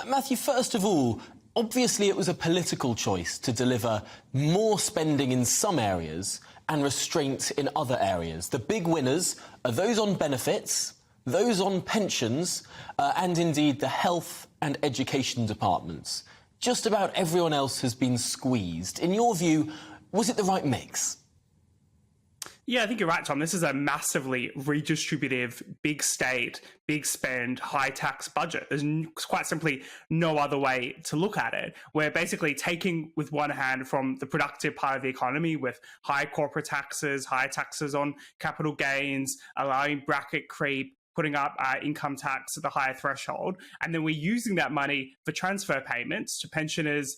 Matthew, first of all, obviously it was a political choice to deliver more spending in some areas and restraint in other areas. The big winners are those on benefits, those on pensions, and indeed the health and education departments. Just about everyone else has been squeezed. In your view, was it the right mix? Yeah, I think you're right, Tom. This is a massively redistributive, big state, big spend, high tax budget. There's quite simply no other way to look at it. We're basically taking with one hand from the productive part of the economy with high corporate taxes, high taxes on capital gains, allowing bracket creep, putting up income tax at the higher threshold. And then we're using that money for transfer payments to pensioners,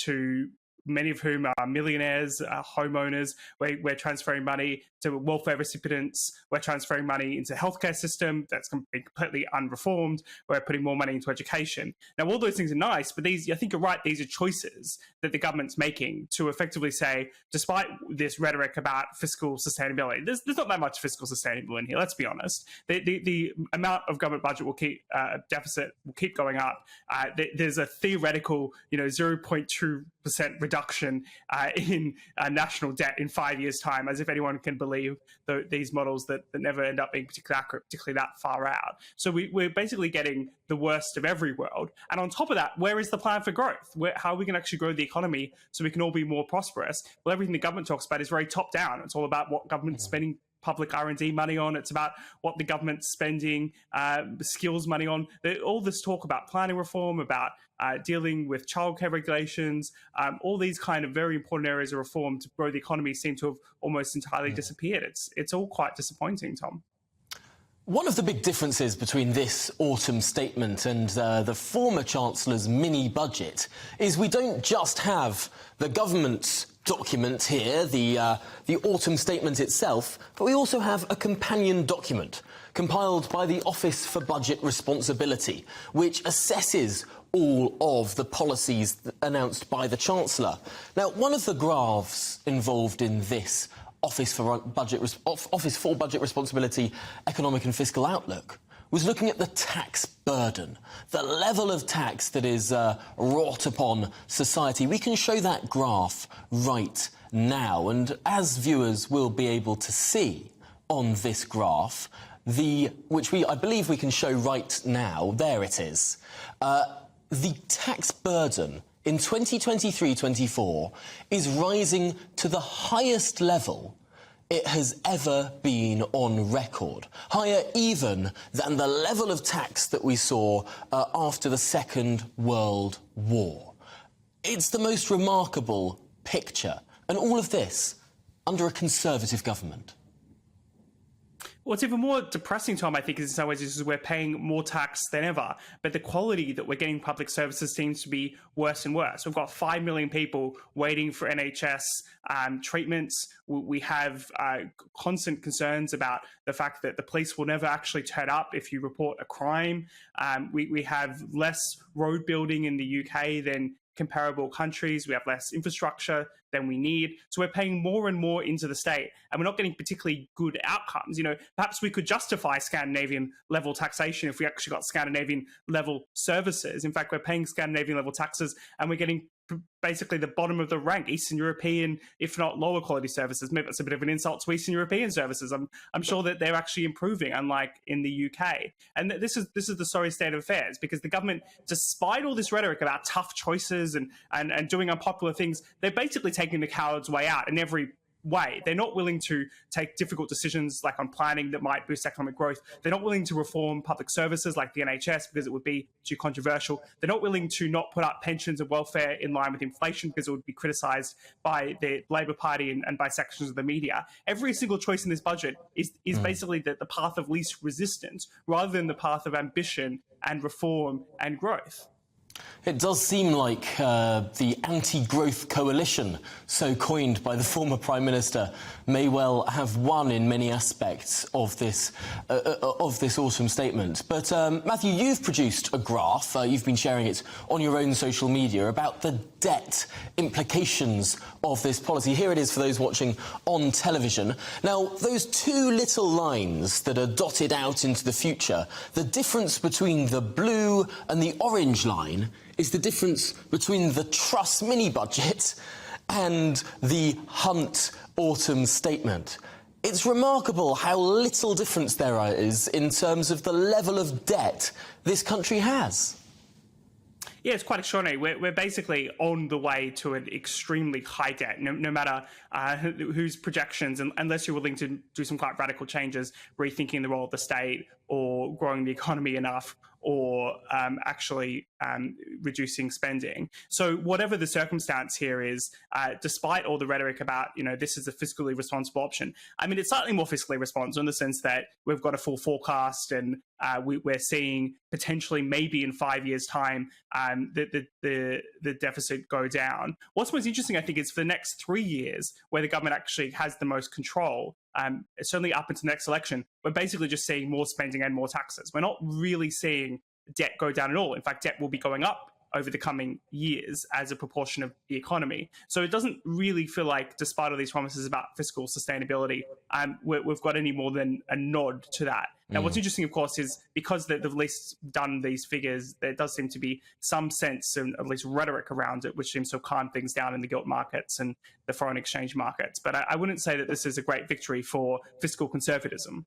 to many of whom are millionaires, homeowners. We're transferring money to welfare recipients. We're transferring money into the healthcare system that's completely unreformed. We're putting more money into education. Now, all those things are nice, but these, I think you're right, these are choices that the government's making to effectively say, despite this rhetoric about fiscal sustainability, there's not that much fiscal sustainability in here, let's be honest. The amount of government budget will keep, deficit will keep going up. There's a theoretical, 0.2% reduction in national debt in 5 years' time, as if anyone can believe these models that never end up being particularly accurate, particularly that far out. So we're basically getting the worst of every world. And on top of that, where is the plan for growth? How are we going to actually grow the economy so we can all be more prosperous? Well, everything the government talks about is very top down. It's all about what government's spending public R&D money on. It's about what the government's spending skills money on. All this talk about planning reform, about dealing with childcare regulations, all these kind of very important areas of reform to grow the economy seem to have almost entirely disappeared. It's all quite disappointing, Tom. One of the big differences between this autumn statement and the former Chancellor's mini-budget is we don't just have the government's document here, the autumn statement itself, but we also have a companion document compiled by the Office for Budget Responsibility, which assesses all of the policies announced by the Chancellor. Now, one of the graphs involved in this Office for Budget Responsibility Economic and Fiscal Outlook was looking at the tax burden, the level of tax that is wrought upon society. We can show that graph right now, and as viewers will be able to see on this graph, which I believe we can show right now, there it is, the tax burden in 2023-24 is rising to the highest level it has ever been on record, higher even than the level of tax that we saw after the Second World War. It's the most remarkable picture, and all of this under a Conservative government. What's even more depressing, Tom, I think, is in some ways is we're paying more tax than ever, but the quality that we're getting public services seems to be worse and worse. We've got 5 million people waiting for NHS treatments. We have constant concerns about the fact that the police will never actually turn up if you report a crime. We have less road building in the UK than comparable countries. We have less infrastructure than we need. So we're paying more and more into the state, and we're not getting particularly good outcomes. Perhaps we could justify Scandinavian level taxation if we actually got Scandinavian level services. In fact, we're paying Scandinavian level taxes and we're getting basically the bottom of the rank, Eastern European, if not lower quality services. Maybe that's a bit of an insult to Eastern European services. I'm sure that they're actually improving, unlike in the UK. And this is the sorry state of affairs, because the government, despite all this rhetoric about tough choices and doing unpopular things, they're basically taking the coward's way out in every way. They're not willing to take difficult decisions like on planning that might boost economic growth. They're not willing to reform public services like the NHS because it would be too controversial. They're not willing to not put up pensions and welfare in line with inflation because it would be criticised by the Labour Party and by sections of the media. Every single choice in this budget is basically the path of least resistance rather than the path of ambition and reform and growth. It does seem like the anti-growth coalition, so coined by the former Prime Minister, may well have won in many aspects of this autumn statement. But Matthew, you've produced a graph, you've been sharing it on your own social media, about the debt implications of this policy. Here it is for those watching on television. Now, those two little lines that are dotted out into the future, the difference between the blue and the orange line is the difference between the Truss mini-budget and the Hunt autumn statement. It's remarkable how little difference there is in terms of the level of debt this country has. Yeah, it's quite extraordinary. We're basically on the way to an extremely high debt, no matter whose projections, unless you're willing to do some quite radical changes, rethinking the role of the state or growing the economy enough, or actually reducing spending. So whatever the circumstance here is, despite all the rhetoric about, this is a fiscally responsible option, I mean, it's slightly more fiscally responsible in the sense that we've got a full forecast and we're seeing potentially maybe in 5 years' time the deficit go down. What's most interesting, I think, is for the next 3 years, where the government actually has the most control, certainly up into the next election, we're basically just seeing more spending and more taxes. We're not really seeing debt go down at all. In fact, debt will be going up over the coming years as a proportion of the economy. So it doesn't really feel like, despite all these promises about fiscal sustainability, we've got any more than a nod to that. Now, what's interesting, of course, is because they've at least done these figures, there does seem to be some sense and at least rhetoric around it, which seems to calm things down in the gilt markets and the foreign exchange markets. But I wouldn't say that this is a great victory for fiscal conservatism.